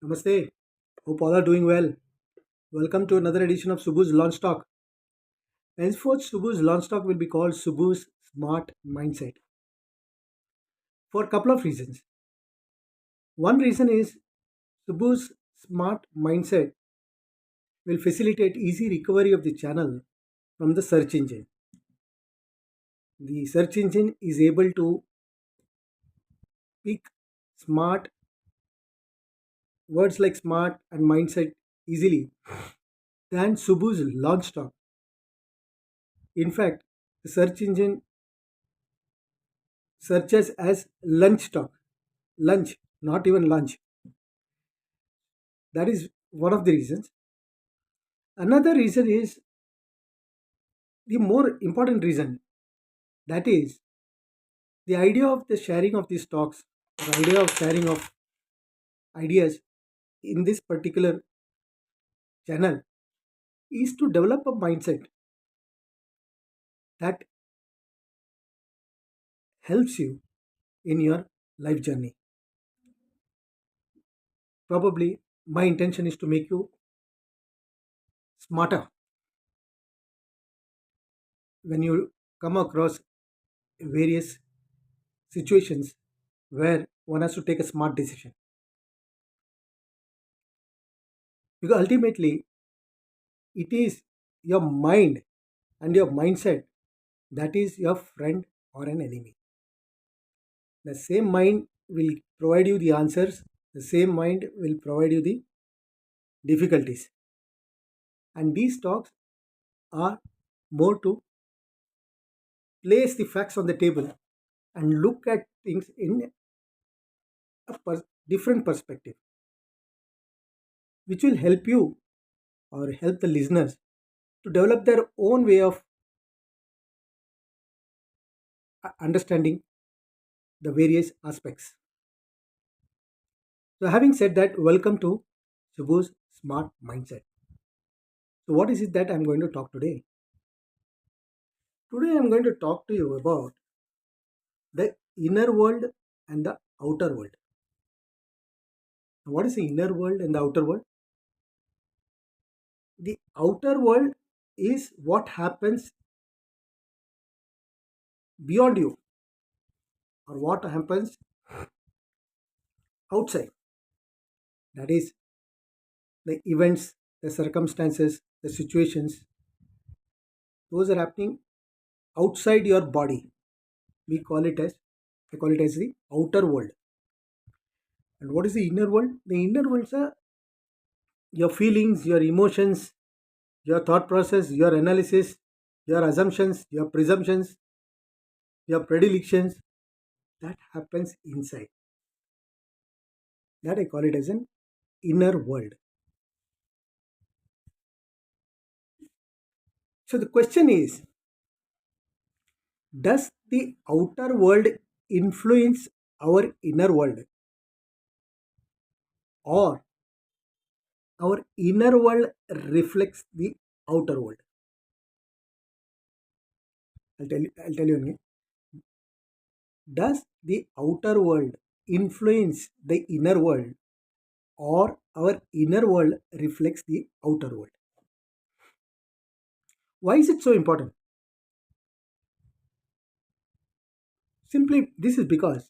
Namaste. Hope all are doing well. Welcome to another edition of Subhu's Launch Talk. Henceforth, Subhu's Launch Talk will be called Subhu's Smart Mindset for a couple of reasons. One reason is Subhu's Smart Mindset will facilitate easy recovery of the channel from the search engine. The search engine is able to pick smart words like smart and mindset easily than Subhu's Launch Talk. In fact, the search engine searches as lunch talk. Lunch, not even lunch. That is one of the reasons. Another reason is the more important reason, that is the idea of the sharing of these talks, the idea of sharing of ideas in this particular channel is to develop a mindset that helps you in your life journey. Probably my intention is to make you smarter when you come across various situations where one has to take a smart decision. Because ultimately, it is your mind and your mindset that is your friend or an enemy. The same mind will provide you the answers, the same mind will provide you the difficulties. And these talks are more to place the facts on the table and look at things in a different perspective, which will help you or help the listeners to develop their own way of understanding the various aspects. So, having said that, welcome to Subhu's Smart Mindset. So, what is it that I'm going to talk today? Today, I'm going to talk to you about the inner world and the outer world. What is the inner world and the outer world? The outer world is what happens beyond you or what happens outside. That is the events, the circumstances, the situations. Those are happening outside your body. We call it as I call it as the outer world. And what is the inner world? The inner world are your feelings, your emotions, your thought process, your analysis, your assumptions, your presumptions, your predilections. That happens inside. That I call it as an inner world. So the question is, does the outer world influence our inner world, or our inner world reflects the outer world? I'll tell you again. Does the outer world influence the inner world, or our inner world reflects the outer world? Why is it so important? Simply, this is because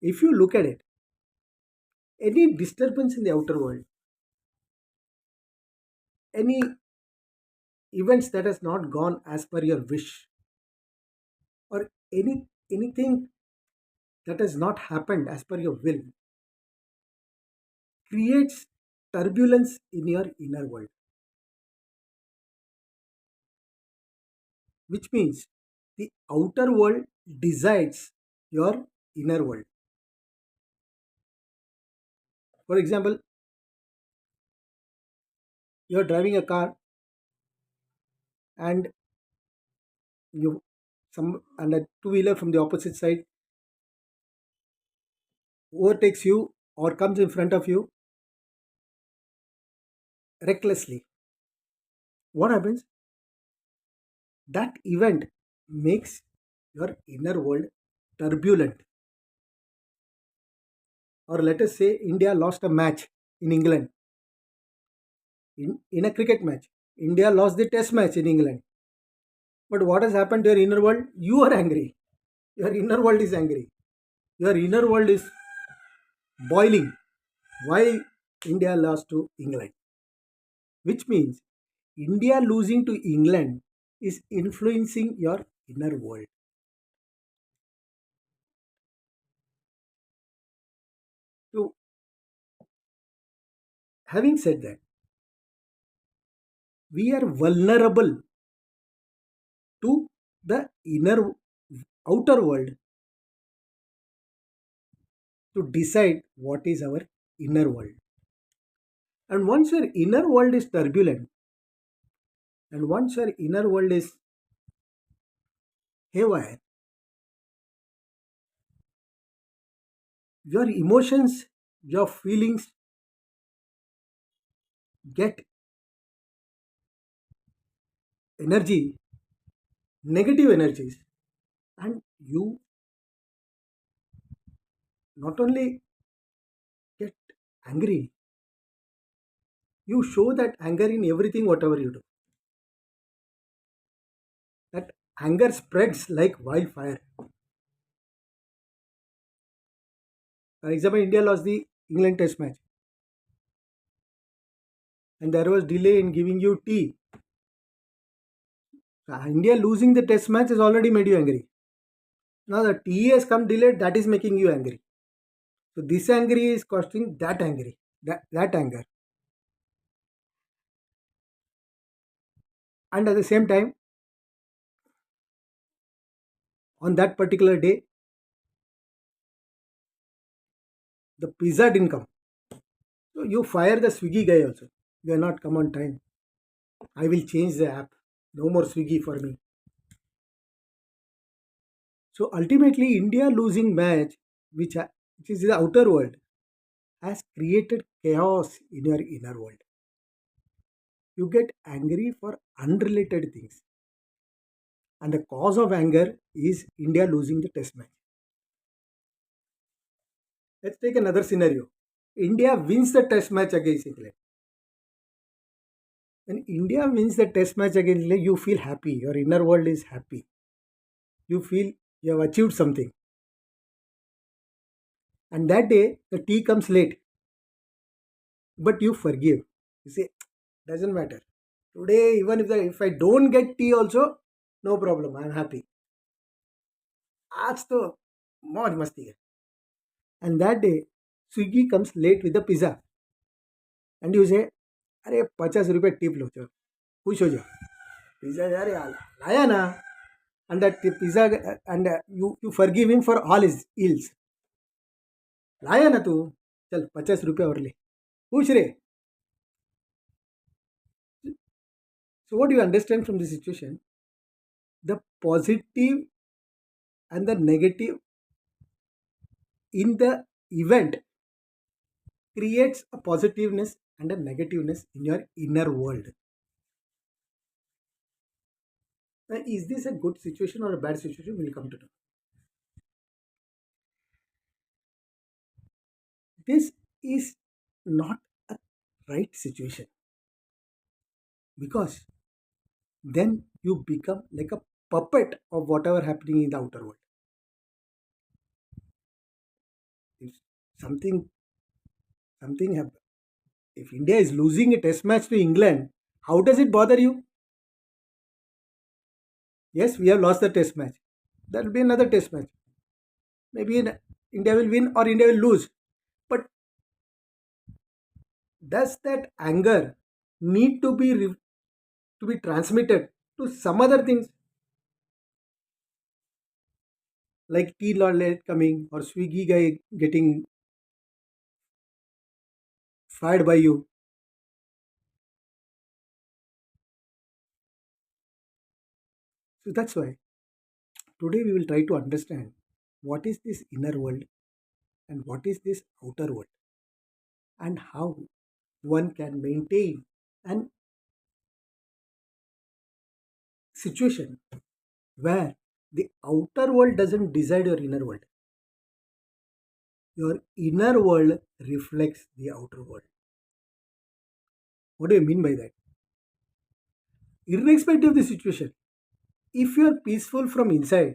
if you look at it, any disturbance in the outer world, any events that has not gone as per your wish, or anything that has not happened as per your will, creates turbulence in your inner world, which means the outer world decides your inner world. For example, you're driving a car and you some and a two-wheeler from the opposite side overtakes you or comes in front of you recklessly. What happens? That event makes your inner world turbulent, or let us say India lost a match in England, in a cricket match. India lost the test match in England. But what has happened to your inner world? You are angry. Your inner world is angry. Your inner world is boiling. Why India lost to England? Which means India losing to England is influencing your inner world. So, having said that, we are vulnerable to the outer world to decide what is our inner world. And once your inner world is turbulent, and once your inner world is haywire, your emotions, your feelings get energy, negative energies, and you not only get angry, you show that anger in everything, whatever you do. That anger spreads like wildfire. For example, India lost the England Test match, and there was delay in giving you tea. So India losing the Test match has already made you angry. Now the tea has come delayed, that is making you angry. So this angry is costing that angry, that anger. And at the same time, on that particular day, the pizza didn't come. So you fire the Swiggy guy also. You are not come on time. I will change the app. No more Swiggy for me. So ultimately, India losing match, which is the outer world, has created chaos in your inner world. You get angry for unrelated things. And the cause of anger is India losing the test match. Let's take another scenario. India wins the test match against England. When India wins the test match against England, you feel happy. Your inner world is happy. You feel you have achieved something. And that day, the tea comes late, but you forgive. You say, doesn't matter. Today, even if I don't get tea also, no problem. I'm happy. आज तो मौज मस्ती है. And that day, Swiggy comes late with the pizza. And you say, अरे 50 रुपये tip लो चलो खुश हो जाओ पिज्जा यार लाया ना and that pizza and you forgive him for all his ills लाया ना तू चल 50 रुपये और ले खुश रे. So what do you understand from this situation? The positive and the negative in the event creates a positiveness and a negativeness in your inner world. Now, is this a good situation or a bad situation? We'll come to know. This is not a right situation because then you become like a puppet of whatever happening in the outer world. If something happens, if India is losing a test match to England, how does it bother you? Yes, we have lost the test match. There will be another test match. Maybe India will win or India will lose. But does that anger need to be transmitted to some other things like tea late coming or Swiggy guy getting fired by you? So that's why today we will try to understand what is this inner world and what is this outer world and how one can maintain an situation where the outer world doesn't decide your inner world. your inner world reflects the outer world. What do you mean by that? Irrespective of the situation, if you are peaceful from inside,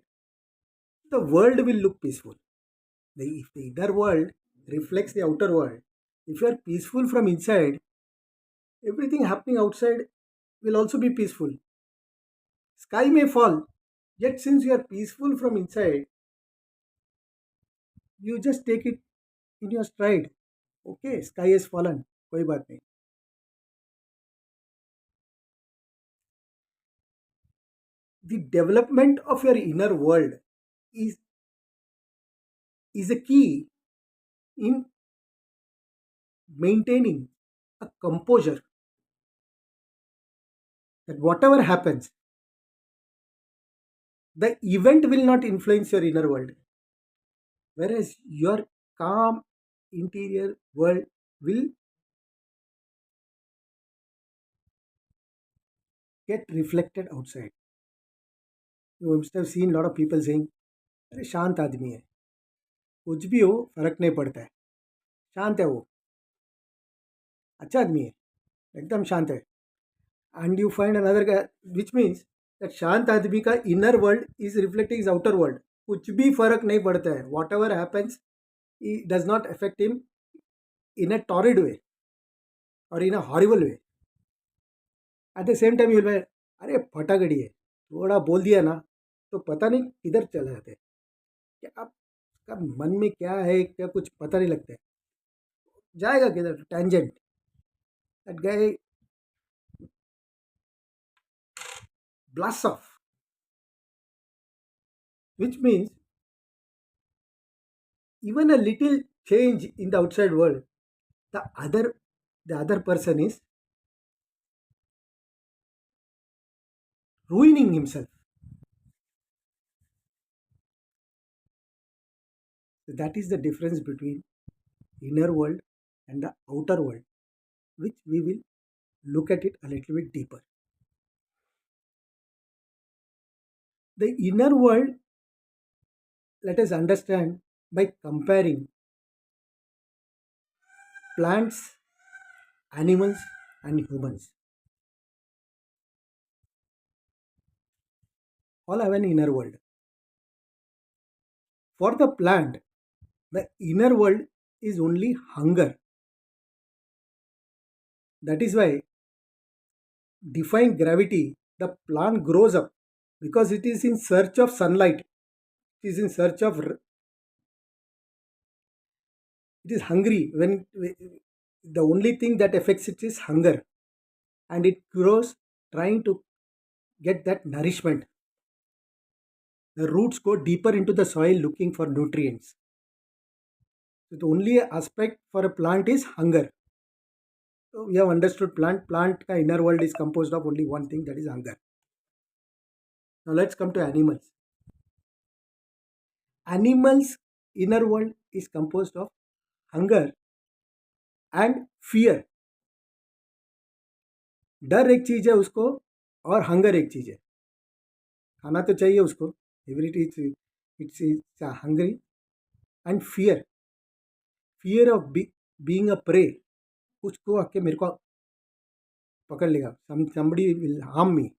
the world will look peaceful. If the inner world reflects the outer world, if you are peaceful from inside, everything happening outside will also be peaceful. Sky may fall, yet since you are peaceful from inside, you just take it in your stride. Okay, sky has fallen, कोई बात नहीं. The development of your inner world is is a key in maintaining a composure, that whatever happens, the event will not influence your inner world, whereas your calm interior world will get reflected outside. You must have seen a lot of people saying, अरे शांत आदमी है, कुछ भी हो फर्क नहीं पड़ता है, शांत है वो, अच्छा आदमी है, एकदम शांत है. And you find another guy, which means that शांत आदमी का inner world is reflecting his outer world. कुछ भी फर्क नहीं पड़ता है, whatever happens, it does not affect him in a torrid way or in a horrible way. At the same time, you will be, अरे फटाकड़ी है, थोड़ा बोल दिया ना तो पता नहीं किधर चले जाते हैं, कि आपका मन में क्या है क्या कुछ पता नहीं लगता है, जाएगा किधर tangent. That guy blasts off, which means even a little change in the outside world, the other the other person is ruining himself. So that is the difference between inner world and the outer world, which we will look at it a little bit deeper. The inner world, let us understand by comparing plants, animals, and humans. All have an inner world. For the plant, the inner world is only hunger. That is why, defying gravity, the plant grows up because it is in search of sunlight. It is in search of, it is hungry. When the only thing that affects it is hunger, and it grows trying to get that nourishment. The roots go deeper into the soil looking for nutrients. So the only aspect for a plant is hunger. So we have understood plant ka inner world is composed of only one thing, that is hunger. Now let's come to animals. Animals inner world is composed of hunger and fear. डर एक चीज है उसको, और hunger एक चीज है. खाना तो चाहिए उसको, every it's hungry. And fear of being a prey. कुछ को आके मेरे को पकड़ लेगा, somebody will harm me.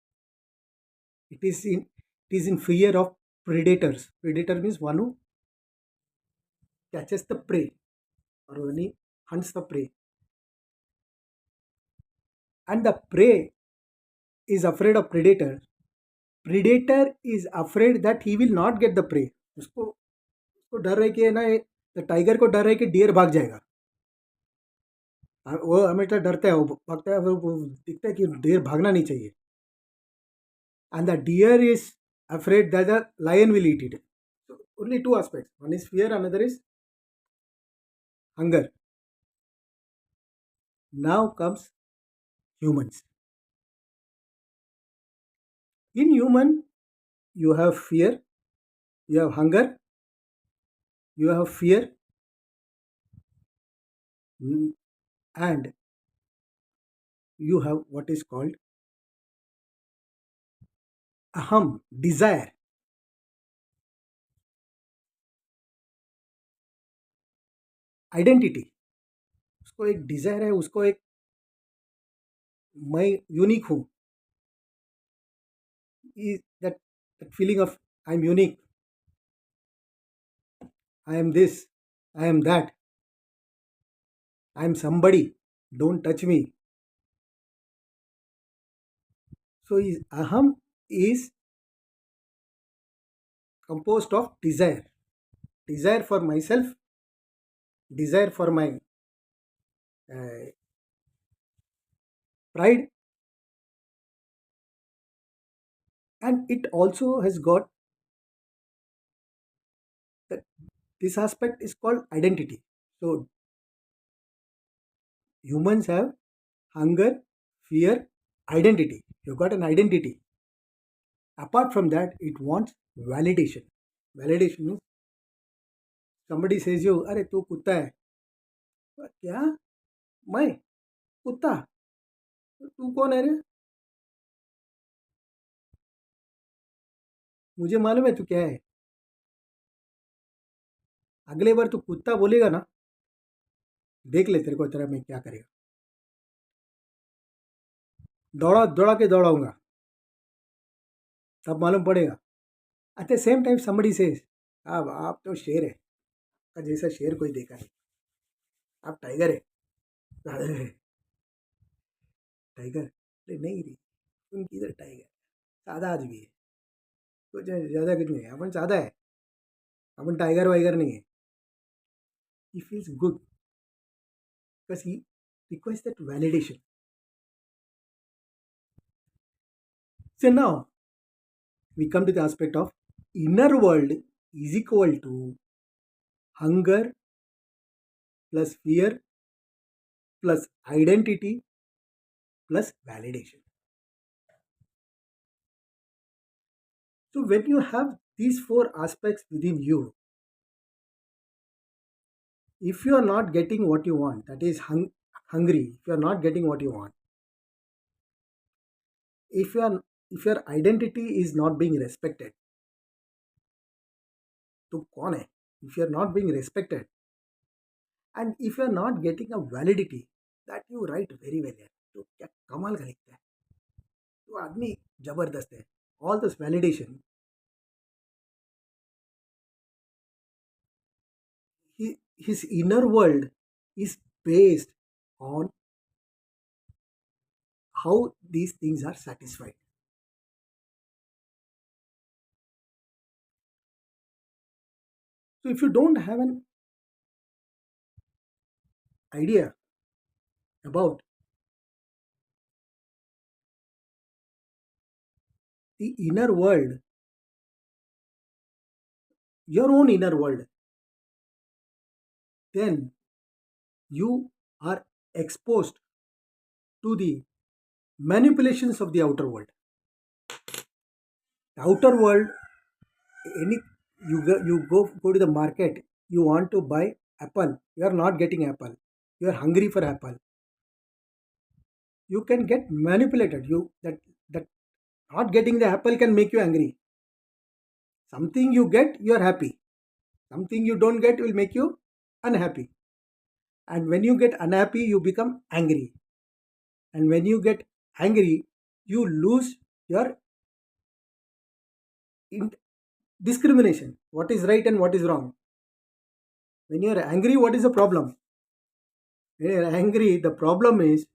It is in fear of predators. Predator means one who catches the prey, or when he hunts the prey. And the prey is afraid of predator. Predator is afraid that he will not get the prey. उसको डर है कि ना, tiger को डर है कि dear भाग जाएगा. वो हमेशा डरता है, वो भागता है, वो दिखता है कि डियर भागना नहीं चाहिए. And the deer is afraid that the lion will eat it. So only two aspects. One is fear, another is hunger. Now comes humans. In human, you have fear, you have hunger, you have fear, and you have what is called aham, desire. Identity, उसको एक Dzire है, उसको एक मैं unique हूँ, that feeling of I am unique, I am this, I am that, I am somebody, don't touch me. So is aham is composed of desire, desire for myself, desire for my uh, pride, and it also has got that this aspect is called identity. So humans have hunger, fear, identity. You've got an identity. Apart from that, it wants validation. Validation is somebody says you, अरे तू कुत्ता है. क्या? मैं कुत्ता? तू कौन है रे? मुझे मालूम है तू क्या है. अगले बार तू कुत्ता बोलेगा ना, देख ले तेरे को तेरा मैं क्या करेगा. दौड़ा दौड़ा के दौड़ाऊंगा, तब मालूम पड़ेगा. At the same time somebody says, अब आप तो शेर है, का जैसा शेर कोई देखा नहीं, आप टाइगर है. अरे टाइगर, अरे नहीं रे, तुम किधर टाइगर, सादा आदमी है, कुछ ज़्यादा कुछ नहीं है, अपन सादा है, अपन टाइगर वाइगर नहीं है. He feels good because he requires that validation. So now we come to the aspect of inner world is equal to hunger plus fear plus identity plus validation. So when you have these four aspects within you, if you are not getting what you want, that is hungry, if you are not getting what you want, if you are if your identity is not being respected, तो कौन है? If you are not being respected, and if you are not getting a validity, that you write very well है, तो क्या कमाल का लिखता है, तो आदमी जबरदस्त है. All this validation, his inner world is based on how these things are satisfied. So if you don't have an idea about the inner world, your own inner world, then you are exposed to the manipulations of the outer world. The outer world, any you go to the market, you want to buy apple, you are not getting apple, you are hungry for apple, you can get manipulated. That not getting the apple can make you angry. Something you get, you are happy. Something you don't get will make you unhappy. And when you get unhappy, you become angry. And when you get angry, you lose your in- discrimination. What is right and what is wrong? When you are angry, what is the problem? When you are angry, the problem is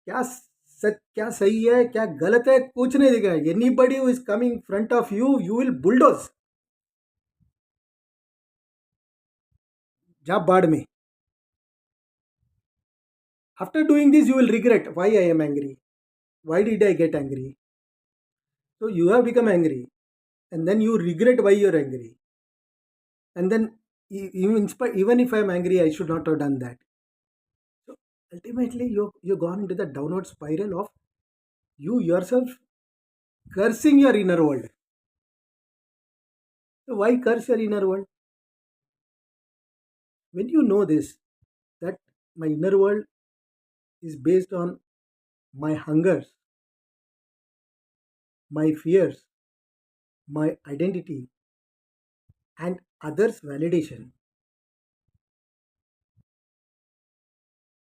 क्या सच क्या सही है क्या गलत है कुछ नहीं दिख रहा है. Anybody who is coming front of you, you will bulldoze. जा बाढ़ में. After doing this, you will regret why I am angry. Why did I get angry? So you have become angry, and then you regret why you are angry. And then even if I am angry, I should not have done that. So ultimately, you've gone into the downward spiral of you yourself cursing your inner world. So why curse your inner world? When you know this, that my inner world is based on my hungers, my fears, my identity, and others' validation,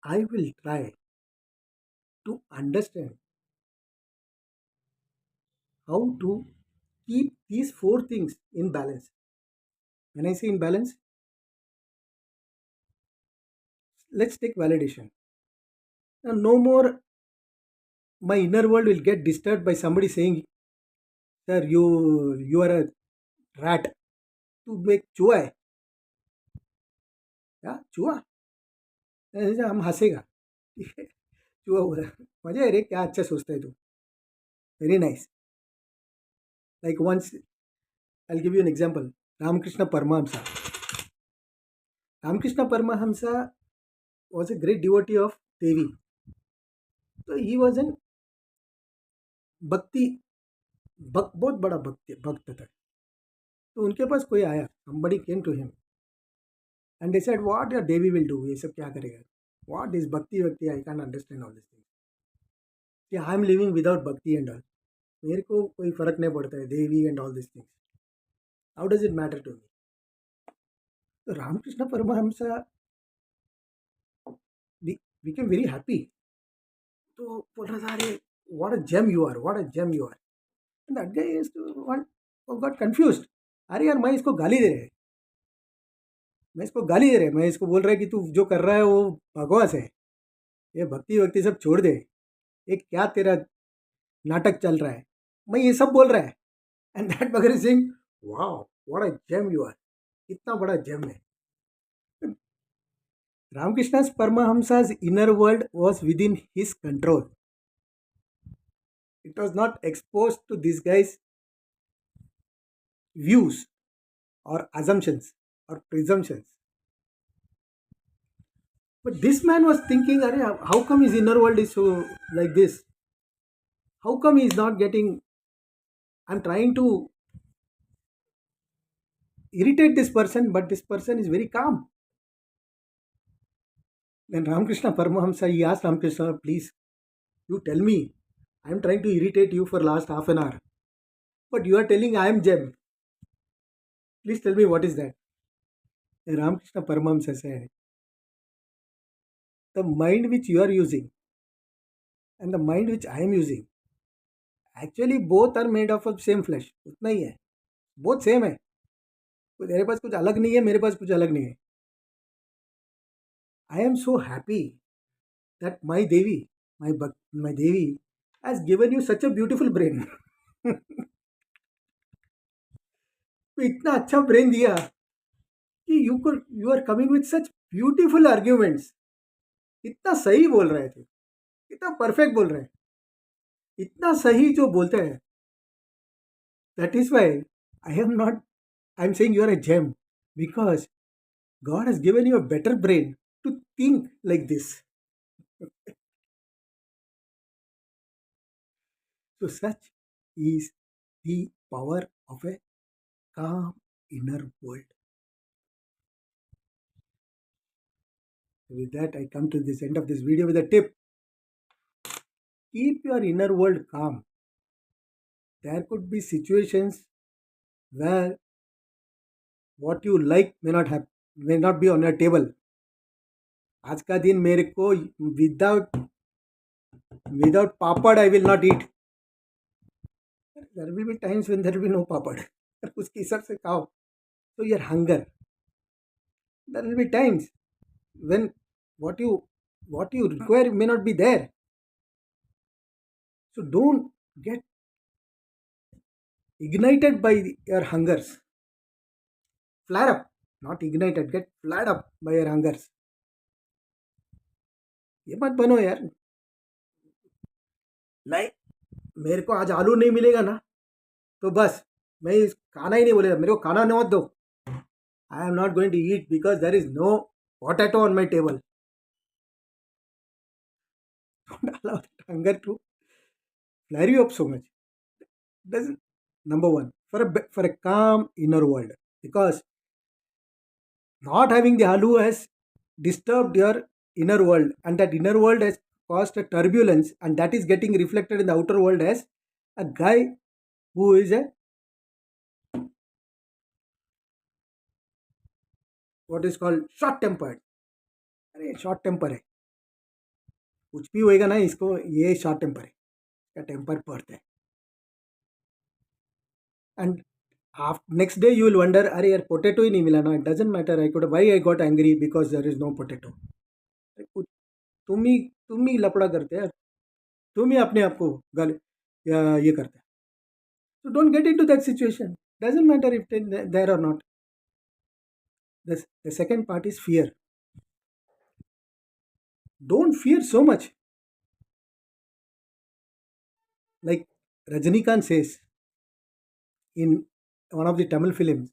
I will try to understand how to keep these four things in balance. When I say in balance, let's take validation. Now, no more my inner world will get disturbed by somebody saying, "Sir, you are a rat." तू एक चूहा है क्या चूहा ऐसे हम हंसेगा ठीक है चूहा बोला मजा है रे क्या अच्छा सोचता है तू very nice like once I give you an example Ramakrishna Paramahamsa Ramakrishna Paramahamsa was a great devotee of Devi. तो ही वॉज एन भक्ति बहुत बड़ा भक्त था तो उनके पास कोई आया somebody came to him and they said what your Devi will do ये सब क्या करेगा what is bhakti I can't understand all these things yeah, I am living without bhakti and all मेरे को कोई फर्क नहीं पड़ता है Devi and all this things how does it matter to me तो Ramakrishna Paramahansa became very happy तो बोल रहा था अरे what a gem you are what a gem you are and that guy is got confused अरे यार मैं इसको गाली दे रहे मैं इसको बोल रहा है कि तू जो कर रहा है वो बकवास है ये भक्ति वक्ति सब छोड़ दे ये क्या तेरा नाटक चल रहा है मैं ये सब बोल रहा है and that bugger is saying wow what a gem you are कितना बड़ा जेम है Ramakrishna's Paramahamsa's inner world was within his control. It was not exposed to this guy's views or assumptions or presumptions. But this man was thinking, how come his inner world is so like this? How come he is not getting? I'm trying to irritate this person, but this person is very calm. Then Ramakrishna Paramahamsa, he asked Ramakrishna, please, you tell me. I'm trying to irritate you for last half an hour. But you are telling I am Gem. Please tell me what is that? And Ramakrishna Paramahamsa said, the mind which you are using and the mind which I am using, actually both are made of same flesh. उतना ही है. Both same है. तेरे पास कुछ अलग नहीं है मेरे पास कुछ अलग नहीं है. I am so happy that my Devi, my Devi has given you such a beautiful brain. इतना अच्छा ब्रेन दिया कि you are coming with such beautiful arguments इतना सही बोल रहे थे इतना परफेक्ट बोल रहे हैं इतना सही जो बोलते हैं that is why I am saying you are a gem because God has given you a better brain to think like this so such is the power of a calm inner world. With that, I come to this end of this video with a tip. Keep your inner world calm. There could be situations where what you like may not be on your table. आज का दिन मेरे को without papad I will not eat. There will be times when there will be no papad. उसके हिसाब से खाओ. So your hunger. There will be times when what you require may not be there. So don't get ignited by your hungers. Flare up, not ignited, get flared up by your hungers. ये मत बनो यार नहीं मेरे को आज आलू नहीं मिलेगा ना तो बस मैं खाना ही नहीं बोलेगा मेरे को खाना नहीं मत दो I am not going to eat because there is no potato on my table don't allow that hunger to flare you up so much. That's number one for a calm inner world because not having the aloo has disturbed your inner world and that inner world has caused a turbulence and that is getting reflected in the outer world as a guy who is a what is called short tempered. अरे short temper है कुछ भी होएगा ना, इसको ये short temper है, इसका टेम्पर बढ़ता है। And next day you will wonder, अरे यार पोटैटो ही नहीं मिला ना, it doesn't matter, I could why I got angry because there is no potato. तुम ही लफड़ा करते हैं, तुम ही अपने आप को गल ये करते हैं। So don't get into that situation. Doesn't matter if there or not. The second part is fear. Don't fear so much. Like Rajinikanth says in one of the Tamil films,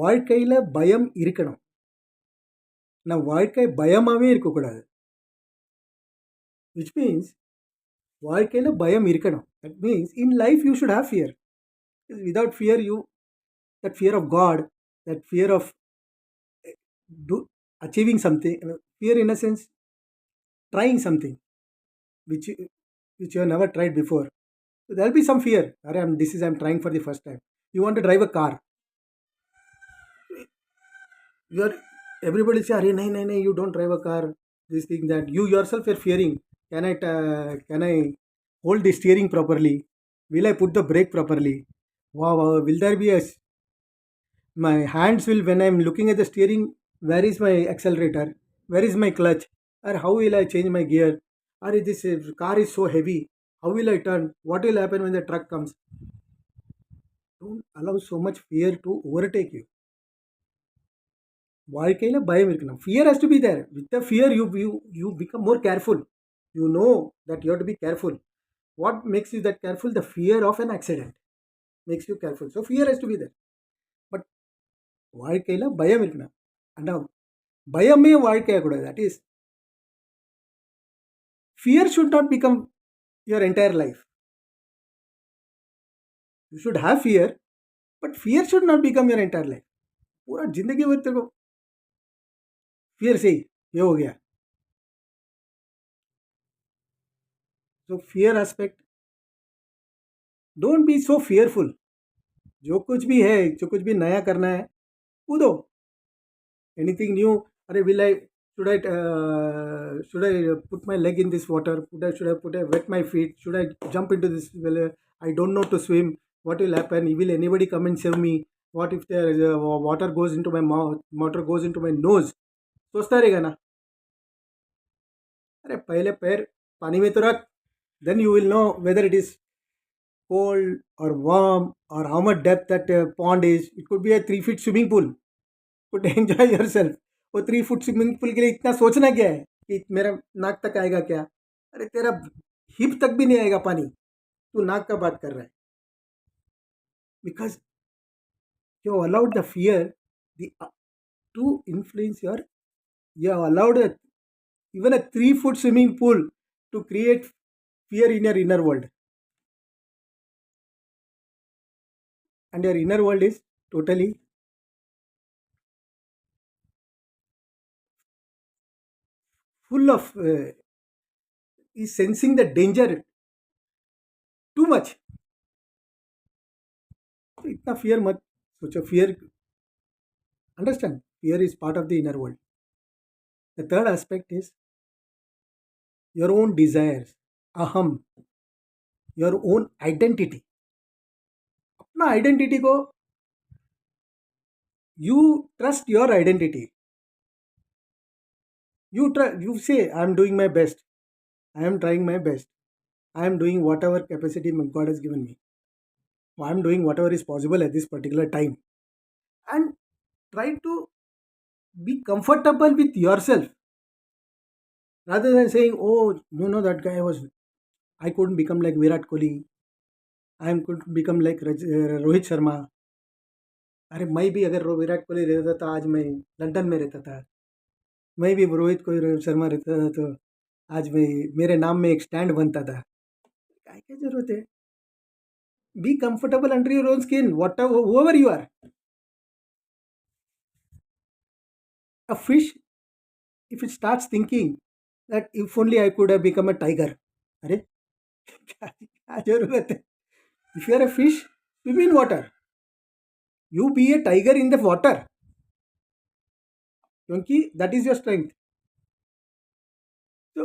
வாழ்க்கையில பயம் இருக்கணும், நான் வாழ்க்கை பயமாவே இருக்கக்கூடாது. Which means வாழ்க்கையில பயம் இருக்கணும். That means in life you should have fear. Without fear, that fear of God, that fear of do, achieving something, fear in a sense, trying something which you have never tried before. So there'll be some fear. I'm trying for the first time. You want to drive a car. Everybody say, "Arey, nahi, you don't drive a car." This thing that you yourself are fearing. Can I hold the steering properly? Will I put the brake properly? Wow, will there be my hands will, when I'm looking at the steering, where is my accelerator? Where is my clutch? Or how will I change my gear? Or this car is so heavy. How will I turn? What will happen when the truck comes? Don't allow so much fear to overtake you. வாழ்க்கையில பயம் இருக்கணும். Fear has to be there. With the fear, you become more careful. You know that you have to be careful. What makes you that careful? The fear of an accident makes you careful. So fear has to be there. But வாழ்க்கையில பயம் இருக்கணும். அண்ணா பயமே வாழ்க்கையாகக்கூடாது. That is, fear should not become your entire life. You should have fear, but fear should not become your entire life. पूरा जिंदगी भर तेरे को fear से ही ये हो गया. So fear aspect, don't be so fearful. जो कुछ भी है, जो कुछ भी नया करना है, कूदो. Anything new, अरे should I put my leg in this water? Should I wet my feet? Should I jump into this well? I don't know to swim. What will happen? Will anybody come and save me? What if there is water goes into my mouth? Water goes into my nose? सोचता रहेगा ना. अरे पहले पैर पानी में तो रख, then you will know whether it is cold or warm or how much depth that pond is. It could be a 3 feet swimming pool. Could enjoy yourself. वो 3 फुट स्विमिंग पूल के लिए इतना सोचना क्या है कि मेरा नाक तक आएगा क्या? अरे तेरा हिप तक भी नहीं आएगा पानी, तू नाक का बात कर रहा है. Because you allowed the fear to influence your, you have allowed even a 3 foot swimming pool to create fear in your inner world. And your inner world is totally full of is sensing the danger too much. तो इतना fear मत सोचो. Fear, understand, fear is part of the inner world. The third aspect is your own desires, aham, your own identity. अपना identity को, you trust your identity. You say, I am doing my best, I am trying my best, I am doing whatever capacity God has given me, I am doing whatever is possible at this particular time, and try to be comfortable with yourself rather than saying, oh, that guy was, I couldn't become like Virat Kohli, I couldn't become like Rohit Sharma. अरे मैं भी अगर विराट कोहली रहता था आज मैं London में रहता था, मैं भी रोहित कोहली शर्मा रहता था तो आज मैं, मेरे नाम में एक स्टैंड बनता था. क्या जरूरत है? Be comfortable under your own skin, whatever you are. A fish, if it starts thinking that if only I could have become a tiger, अरे क्या जरूरत है? If you are a fish, swim in water. You be a tiger in the water, क्योंकि that is your strength. So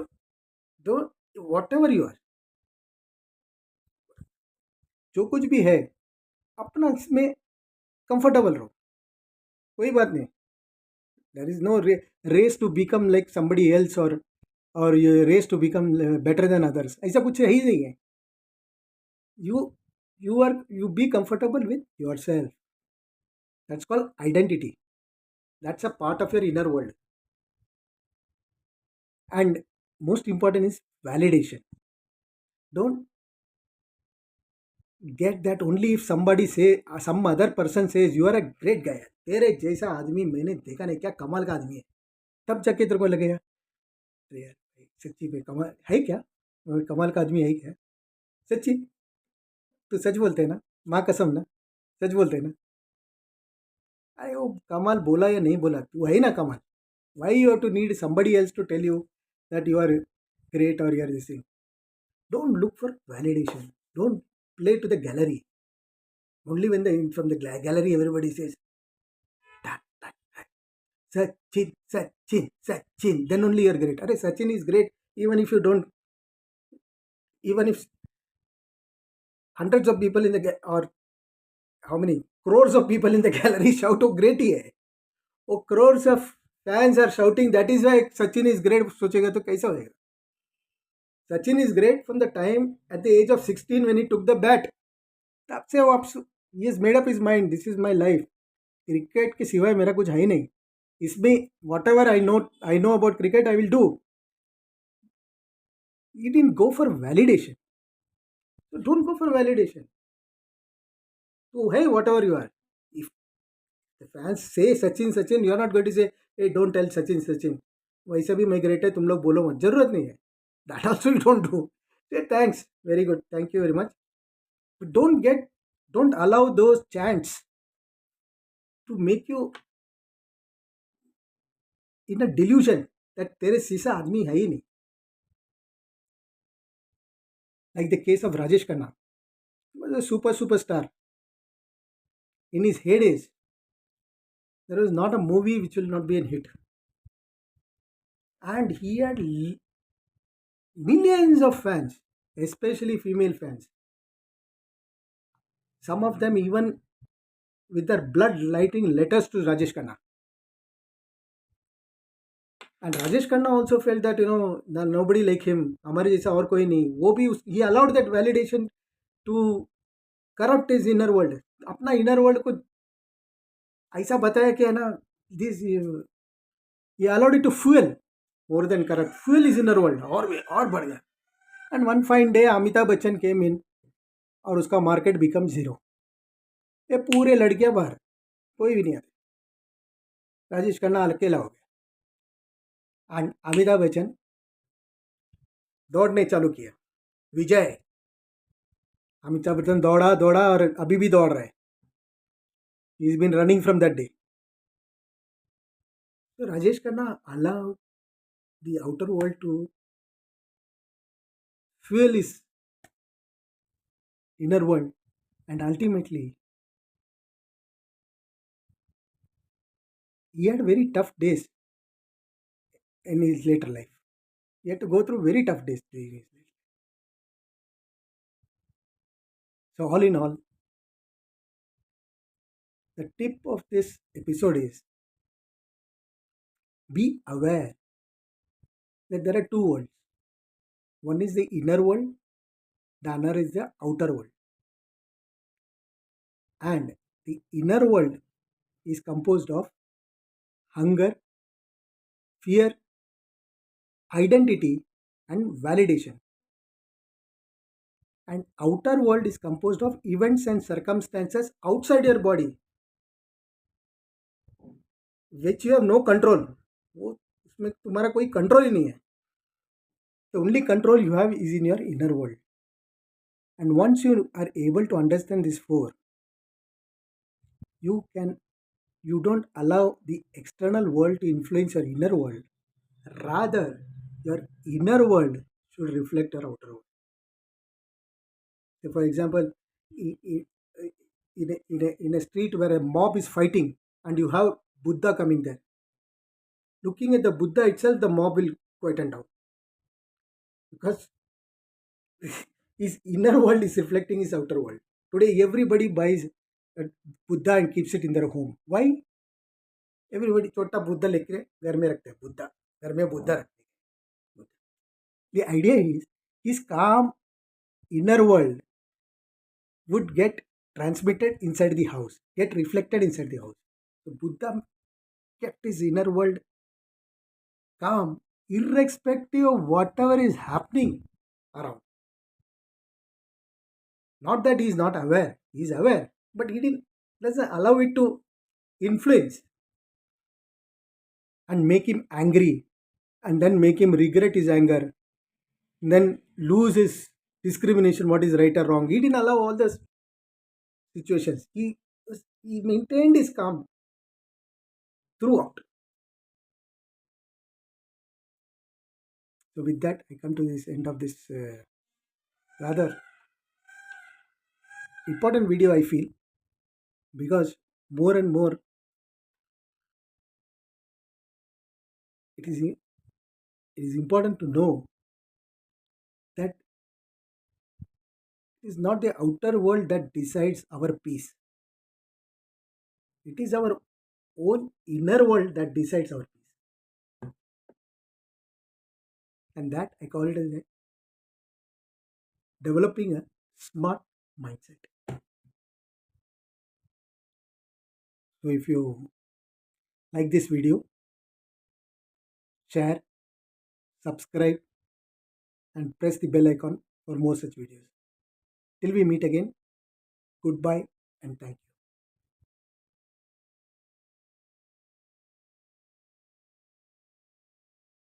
don't, whatever you are, जो कुछ भी है, अपना इसमें कंफर्टेबल रहो, कोई बात नहीं. There is no race to become like somebody else, or you race to become better than others. ऐसा कुछ है ही नहीं है. You you be comfortable with yourself. That's called identity. That's a part of your inner world. And most important is validation. Don't get that only if somebody say, some other person says you are a great guy. तेरे जैसा आदमी मैंने देखा नहीं, क्या कमाल का आदमी है, तब जाके तेरे को लगेगा अरे यार सच्ची में कमाल है क्या, कमाल का आदमी है क्या. सच्ची तो सच बोलते हैं ना, माँ कसम ना, सच बोलते हैं ना. अरे वो कमाल बोला या नहीं बोला, तू है ना कमाल. Why you have to need somebody else to tell you that you are great or you are this thing. Don't look for validation. Don't play to the gallery. Only when from the gallery everybody says that, that, Sachin, Sachin, Sachin, then only you're great. Arey, Sachin is great even if you don't, even if hundreds of people in the or how many crores of people in the gallery shout, oh great he hai. Oh crores of fans are shouting, that is why Sachin is great. सोचेगा तो कैसा होएगा. Sachin is great from the time at the age of 16 when he took the bat. तब से वो he has made up his mind, this is my life. Cricket के सिवाय मेरा कुछ है ही नहीं. इसमें what ever I know about cricket I will do. He didn't go for validation. So don't go for validation. So hey, whatever you are. If the fans say Sachin, Sachin, you are not going to say, hey, don't tell Sachin, Sachin. वैसे भी मैं great है, तुम लोग बोलो मत, जरूरत नहीं है. That also you don't do. Say thanks, very good, thank you very much. But don't allow those chants to make you in a delusion that तेरे सीसा आदमी है ही नहीं. Like the case of Rajesh Khanna. He was a superstar. In his heydays, there was not a movie which will not be a hit. And he had millions of fans, especially female fans. Some of them even with their blood writing letters to Rajesh Khanna. And Rajesh Khanna also felt that, nobody like him, हमारे जैसा और कोई नहीं. वो भी he allowed that validation to corrupt his inner world. अपना inner world को ऐसा बताया कि है ना, this he allowed it to fuel more than corrupt. Fuel his inner world और बढ़ गया. And one fine day Amitabh Bachchan came in और उसका मार्केट बिकम जीरो. ये पूरे लड़कियां बाहर, कोई भी नहीं आते. राजेश खन्ना अकेला हो गया. एंड अमिताभ बच्चन दौड़ने चालू किया, विजय. अमिताभ बच्चन दौड़ा दौड़ा और अभी भी दौड़ रहा है. He is been running from that day. तो Rajesh Khanna allowed the outer world to fuel his inner world, and ultimately he had very tough days in his later life. He had to go through very tough days during his life. So all in all, the tip of this episode is be aware that there are two worlds. One is the inner world, the other is the outer world. And the inner world is composed of hunger, fear, identity, and validation. And outer world is composed of events and circumstances outside your body, which you have no control. वो उसमें तुम्हारा कोई control ही नहीं है. The only control you have is in your inner world. And once you are able to understand these four, you don't allow the external world to influence your inner world. Rather, your inner world should reflect your outer world. So for example, in a street where a mob is fighting and you have Buddha coming there, looking at the Buddha itself, the mob will quieten down. because his inner world is reflecting his outer world. Today, everybody buys a Buddha and keeps it in their home. Why? Everybody छोटा बुद्धा लेके घर में रखते हैं बुद्धा घर में बुद्धा रखते हैं the idea is his calm inner world would get transmitted inside the house, get reflected inside the house. So Buddha kept his inner world calm, irrespective of whatever is happening around. Not that he is not aware, he is aware, but he didn't doesn't allow it to influence and make him angry and then make him regret his anger, then lose his discrimination, what is right or wrong. He didn't allow all those situations. He maintained his calm throughout. So with that, I come to this end of this rather important video, I feel, because more and more it is important to know that it is not the outer world that decides our peace. It is our own inner world that decides our peace. And that I call it as developing a smart mindset. So if you like this video, share, subscribe, and press the bell icon for more such videos. Till we meet again, goodbye and thank you.